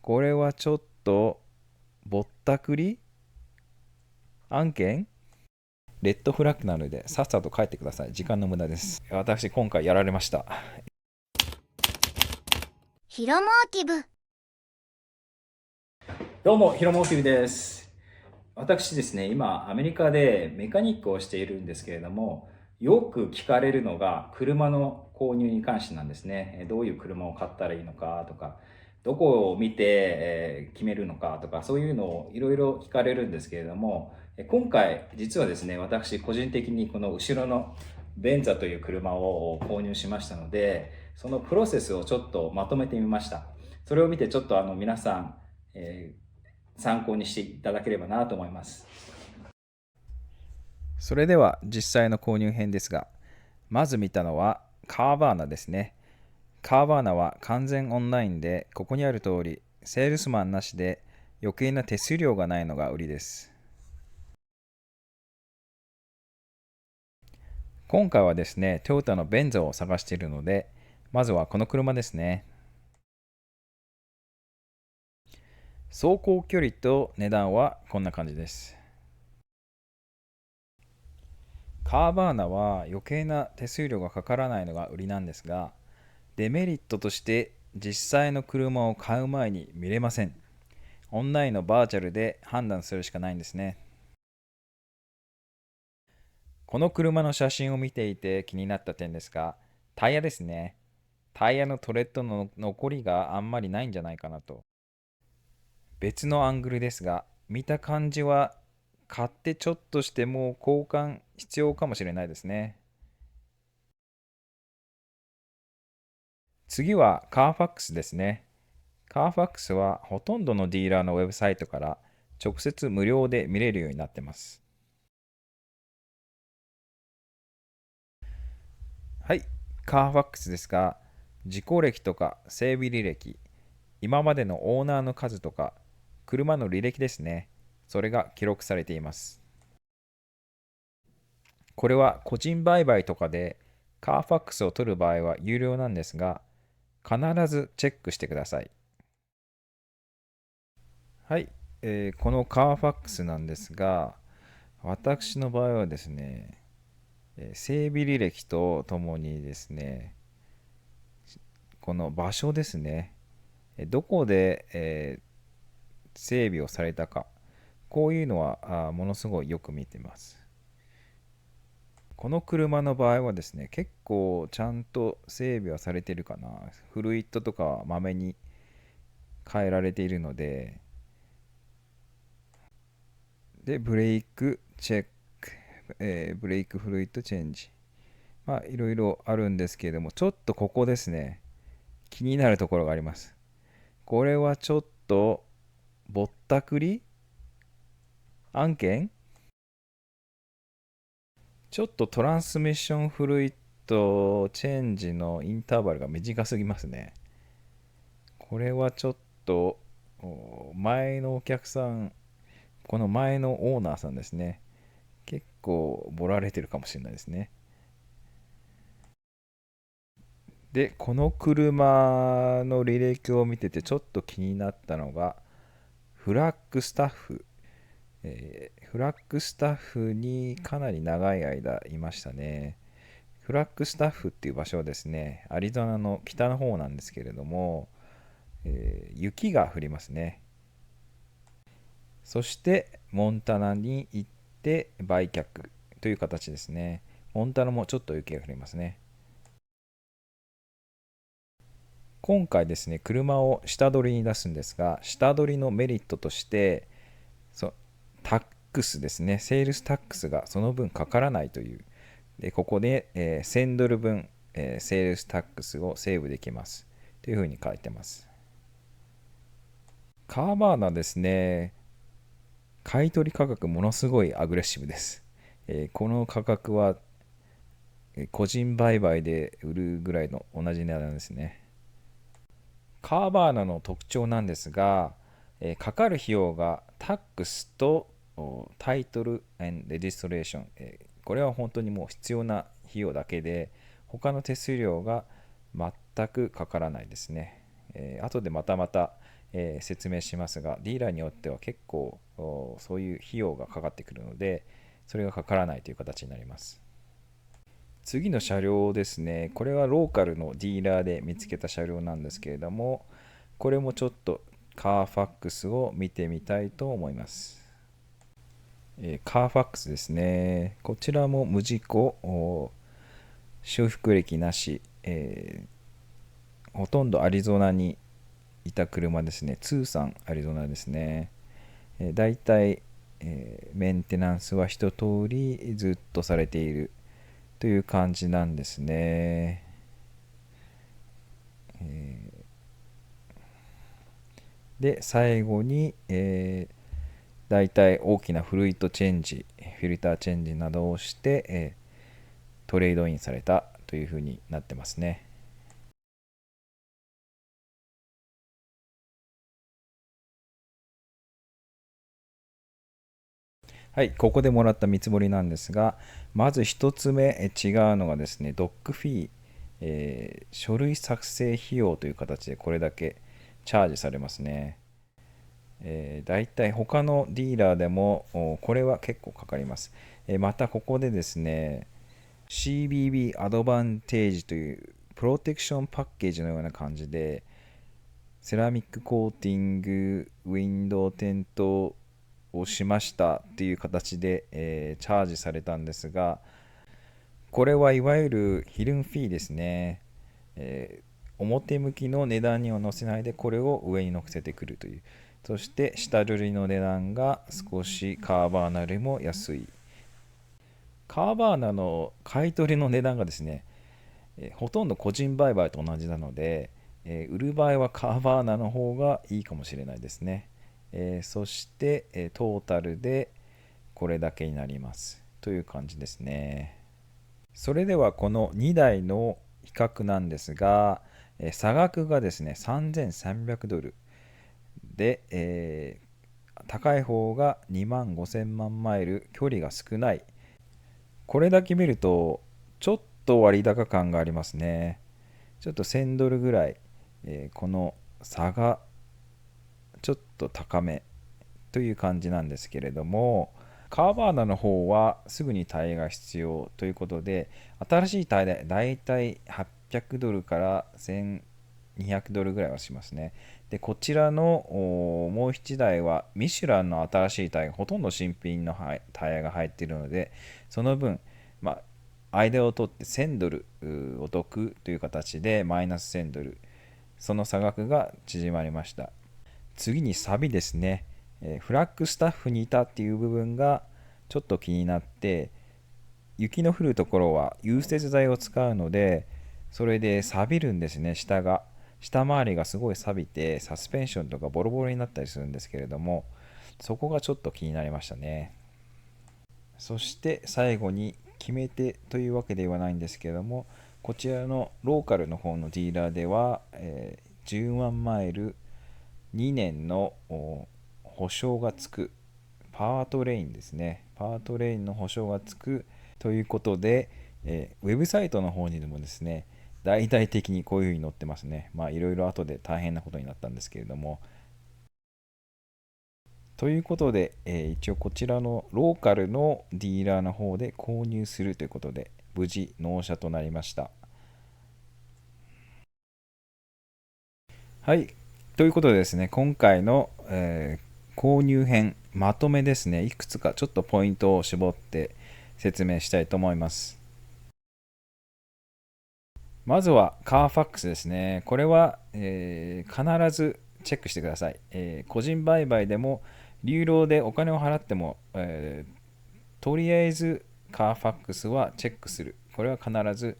これはちょっとぼったくり案件レッドフラッグなのでさっさと帰ってください。時間の無駄です。私今回やられました。ヒロモーティブ。どうも、ヒロモーティブです。私ですね、今アメリカでメカニックをしているんですけれども、よく聞かれるのが車の購入に関してなんですね。どういう車を買ったらいいのかとか、どこを見て決めるのかとか、そういうのをいろいろ聞かれるんですけれども、今回実はですね、私個人的にこの後ろのベンザという車を購入しましたので、そのプロセスをちょっとまとめてみました。それを見てちょっと皆さん、参考にしていただければなと思います。それでは実際の購入編ですが、まず見たのはカーバーナですね。カーバーナは完全オンラインで、ここにある通り、セールスマンなしで余計な手数料がないのが売りです。今回はですね、トヨタのベンザを探しているので、まずはこの車ですね。走行距離と値段はこんな感じです。カーバーナは余計な手数料がかからないのが売りなんですが、デメリットとして実際の車を買う前に見れません。オンラインのバーチャルで判断するしかないんですね。この車の写真を見ていて気になった点ですが、タイヤですね。タイヤのトレッドの残りがあんまりないんじゃないかなと。別のアングルですが、見た感じは買ってちょっとしても交換必要かもしれないですね。次はカーファックスですね。カーファックスはほとんどのディーラーのウェブサイトから直接無料で見れるようになってます。はい、カーファックスですが、事故歴とか整備履歴、今までのオーナーの数とか、車の履歴ですね。それが記録されています。これは個人売買とかでカーファックスを取る場合は有料なんですが、必ずチェックしてください。はい、このカーファックスなんですが、私の場合はですね、整備履歴とともにですね、この場所ですね、どこで、整備をされたか、こういうのはものすごいよく見てます。この車の場合はですね、結構ちゃんと整備はされてるかな。フルイットとかはまめに変えられているので、ブレークチェック、ブレークフルイットチェンジ。まあ、いろいろあるんですけれども、ちょっとここですね、気になるところがあります。これはちょっとぼったくり案件ちょっとトランスミッションフルイットチェンジのインターバルが短すぎますね。これはちょっと前のお客さん、この前のオーナーさんですね。結構ボられてるかもしれないですね。で、この車の履歴を見ててちょっと気になったのが、フラッグスタッフ。フラッグスタッフにかなり長い間いましたね。フラッグスタッフっていう場所はですね、アリゾナの北の方なんですけれども、雪が降りますね。そしてモンタナに行って売却という形ですね。モンタナもちょっと雪が降りますね。今回ですね、車を下取りに出すんですが、下取りのメリットとして、タックスですね、セールスタックスがその分かからないという。で、ここで、1000ドル分、セールスタックスをセーブできます。というふうに書いてます。カーバーナですね、買い取り価格ものすごいアグレッシブです。この価格は個人売買で売るぐらいの同じ値段ですね。カーバーナの特徴なんですが、かかる費用がタックスとタイトルレジストレーション、これは本当にもう必要な費用だけで、他の手数料が全くかからないですね。後でまた説明しますが、ディーラーによっては結構そういう費用がかかってくるので、それがかからないという形になります。次の車両ですね。これはローカルのディーラーで見つけた車両なんですけれども、これもちょっとカーファックスを見てみたいと思います。カーファックスですね。こちらも無事故、修復歴なし、ほとんどアリゾナにいた車ですね。ツーサンアリゾナですね。だいたいメンテナンスは一通りずっとされているという感じなんですね。で、最後に、だいたい大きなフルイットチェンジ、フィルターチェンジなどをして、トレードインされたというふうになってますね。はい、ここでもらった見積もりなんですが、まず1つ目違うのがですね、ドッグフィー、書類作成費用という形でこれだけチャージされますね。だいたい他のディーラーでもこれは結構かかります。またここでですね、CBB アドバンテージというプロテクションパッケージのような感じで、セラミックコーティング、ウィンドウテントをしましたっていう形で、チャージされたんですが、これはいわゆるヒルンフィーですね。表向きの値段には載せないでこれを上に乗せてくるという。そして下取りの値段が少しカーバーナよりも安い。カーバーナの買い取りの値段がですね、ほとんど個人売買と同じなので、売る場合はカーバーナの方がいいかもしれないですね。そして、トータルでこれだけになりますという感じですね。それではこの2台の比較なんですが、差額がですね$3300で、高い方が2万5000万マイル、距離が少ない。これだけ見るとちょっと割高感がありますね。ちょっと$1000ぐらい、この差がちょっと高めという感じなんですけれども、カーバーナの方はすぐにタイヤが必要ということで、新しいタイヤだいたい$800から$1200ぐらいはしますね。で、こちらのもう1台はミシュランの新しいタイヤがほとんど新品のタイヤが入っているので、その分、間を取って$1000お得という形でマイナス$1000、その差額が縮まりました。次にサビですね。フラッグスタッフにいたっていう部分がちょっと気になって、雪の降るところは融雪剤を使うので、それで錆びるんですね。下回りがすごい錆びてサスペンションとかボロボロになったりするんですけれども、そこがちょっと気になりましたね。そして最後に決め手というわけではないんですけれども、こちらのローカルの方のディーラーでは、10万マイル2年の保証がつく、パワートレインですね。パワートレインの保証がつくということで、ウェブサイトの方にでもですね、大々的にこういうふうに載ってますね。いろいろ後で大変なことになったんですけれども。ということで、一応こちらのローカルのディーラーの方で購入するということで、無事納車となりました。はい。ということでですね、今回の、購入編、まとめですね、いくつかちょっとポイントを絞って説明したいと思います。まずはカーファックスですね。これは、必ずチェックしてください。個人売買でも、流浪でお金を払っても、とりあえずカーファックスはチェックする。これは必ず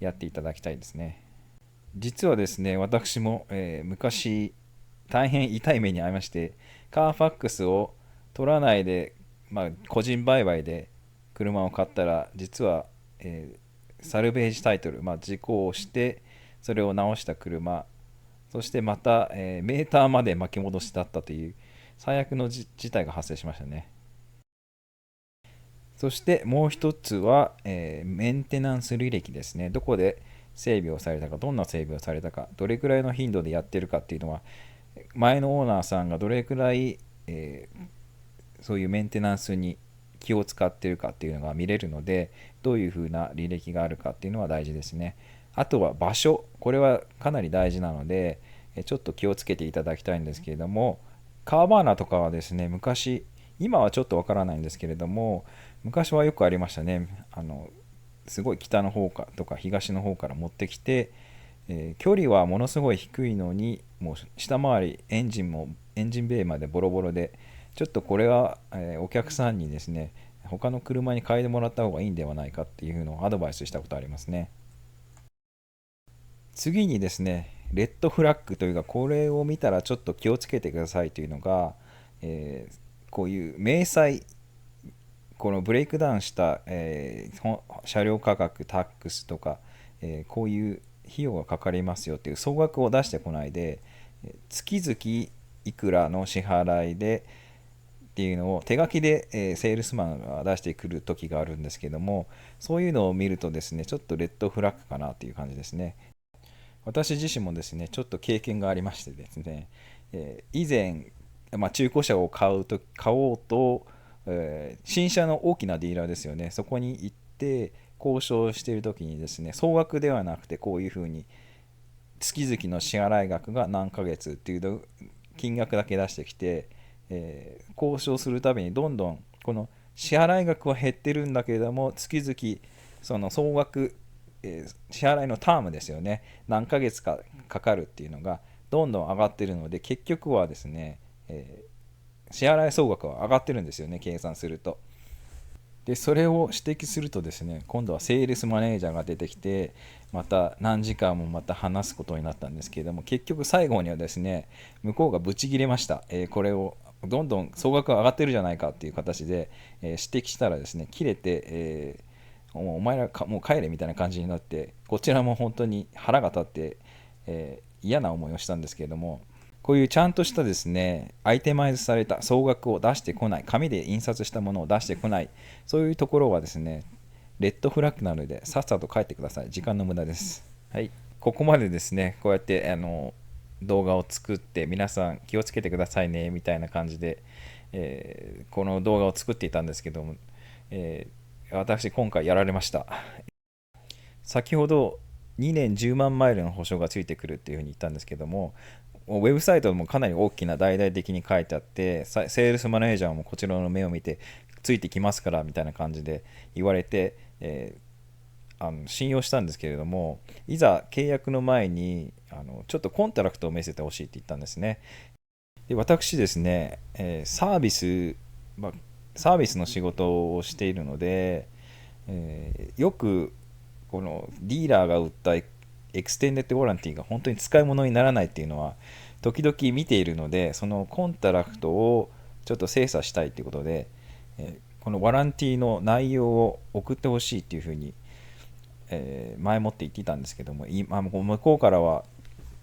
やっていただきたいですね。実はですね、私も、昔、大変痛い目に遭いまして、カーファックスを取らないで、個人売買で車を買ったら、実は、サルベージタイトル、事故をして、それを直した車、そしてまた、メーターまで巻き戻しだったという、最悪の事態が発生しましたね。そしてもう一つは、メンテナンス履歴ですね。どこで整備をされたか、どんな整備をされたか、どれくらいの頻度でやってるかっていうのは、前のオーナーさんがどれくらい、そういうメンテナンスに気を使っているかっていうのが見れるので、どういう風な履歴があるかっていうのは大事ですね。あとは場所、これはかなり大事なので、ちょっと気をつけていただきたいんですけれども、カーバーナとかはですね、昔、今はちょっとわからないんですけれども、昔はよくありましたね。すごい北の方かとか東の方から持ってきて、距離はものすごい低いのに、もう下回りエンジンベイまでボロボロで、ちょっとこれは、お客さんにですね、他の車に変えてもらった方がいいんではないかっていうのをアドバイスしたことありますね。次にですね、レッドフラッグというか、これを見たらちょっと気をつけてくださいというのが、こういう明細、このブレイクダウンした、車両価格、タックスとか、こういう費用がかかりますよっていう総額を出してこないで、月々いくらの支払いでっていうのを手書きで、セールスマンが出してくる時があるんですけども、そういうのを見るとですね、ちょっとレッドフラッグかなっていう感じですね。私自身もですね、ちょっと経験がありましてですね、以前、中古車を買おうと、新車の大きなディーラーですよね、そこに行って交渉している時にですね、総額ではなくてこういうふうに月々の支払い額が何ヶ月っていう金額だけ出してきて、交渉するたびにどんどんこの支払い額は減ってるんだけれども、月々その総額、支払いのタームですよね、何ヶ月かかかるっていうのがどんどん上がってるので、結局はですね、支払い総額は上がってるんですよね、計算すると。でそれを指摘するとですね、今度はセールスマネージャーが出てきて、また何時間もまた話すことになったんですけれども、結局最後にはですね、向こうがブチギレました。これをどんどん総額が上がってるじゃないかっていう形で、指摘したらですね、切れて、もうお前らもう帰れみたいな感じになって、こちらも本当に腹が立って、嫌な思いをしたんですけれども、こういうちゃんとしたですね、アイテマイズされた総額を出してこない、紙で印刷したものを出してこない、そういうところはですね、レッドフラッグなので、さっさと帰ってください。時間の無駄です。はい。ここまでですね、こうやって動画を作って、皆さん気をつけてくださいね、みたいな感じで、この動画を作っていたんですけども、私、今回やられました。先ほど2年10万マイルの保証がついてくるっていうふうに言ったんですけども、ウェブサイトもかなり大きな大々的に書いてあって、セールスマネージャーもこちらの目を見てついてきますからみたいな感じで言われて、信用したんですけれども、いざ契約の前にちょっとコントラクトを見せてほしいって言ったんですね。で私ですね、サービスの仕事をしているので、よくこのディーラーが売ったエクステンデッドワランティが本当に使い物にならないっていうのは時々見ているので、そのコントラクトをちょっと精査したいということで、このワランティの内容を送ってほしいっていうふうに、前もって言っていたんですけども、今向こうからは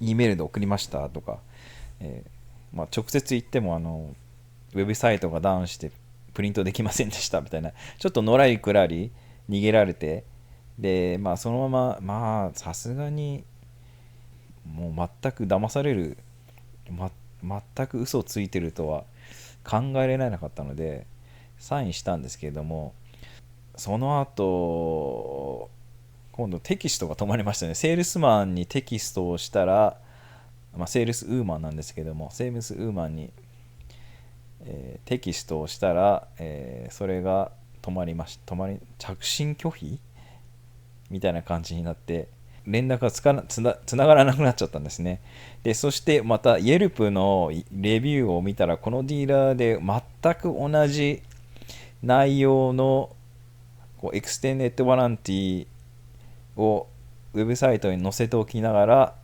E メールで送りましたとか、直接言ってもウェブサイトがダウンしてプリントできませんでしたみたいな、ちょっとのらりくらり逃げられて、でそのままさすがにもう全く騙される、全く嘘をついてるとは考えられなかったのでサインしたんですけれども、その後今度テキストが止まりましたね。セールスマンにテキストをしたら、セールスウーマンなんですけども、セールスウーマンに、テキストをしたら、それが着信拒否みたいな感じになって、連絡がつながらなくなっちゃったんですね。でそしてまたイェルプのレビューを見たら、このディーラーで全く同じ内容のエクステンデッドワランティをウェブサイトに載せておきながら、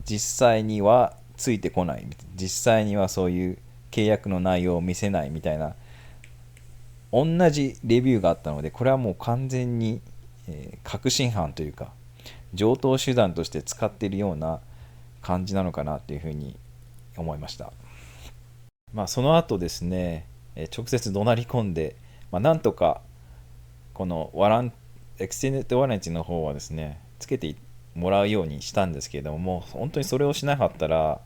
実際にはついてこない、実際にはそういう契約の内容を見せないみたいな同じレビューがあったので、これはもう完全に、確信犯というか常套手段として使っているような感じなのかなというふうに思いました。その後ですね、直接怒鳴り込んで、なんとかこのエクステンデッドワランティの方はですねつけてもらうようにしたんですけれども、本当にそれをしなかったら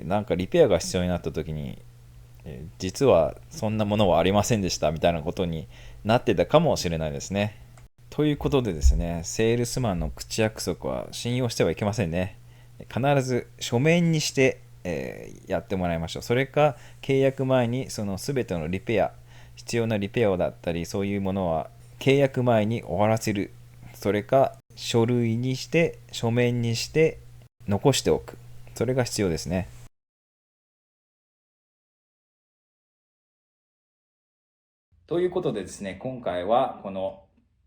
なんかリペアが必要になった時に、実はそんなものはありませんでしたみたいなことになってたかもしれないですね。ということでですね、セールスマンの口約束は信用してはいけませんね。必ず書面にして、やってもらいましょう。それか契約前にその全てのリペア、必要なリペアだったりそういうものは契約前に終わらせる。それか書類にして書面にして残しておく。それが必要ですね。ということでですね、今回はこの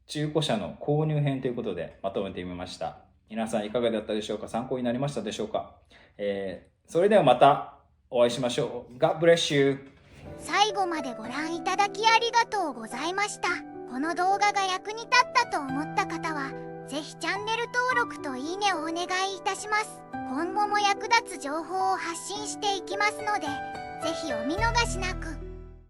中古車の購入編ということでまとめてみました。皆さんいかがだったでしょうか？参考になりましたでしょうか？それではまたお会いしましょう。God bless you! 最後までご覧いただきありがとうございました。この動画が役に立ったと思った方は、ぜひチャンネル登録といいねをお願いいたします。今後も役立つ情報を発信していきますので、ぜひお見逃しなく。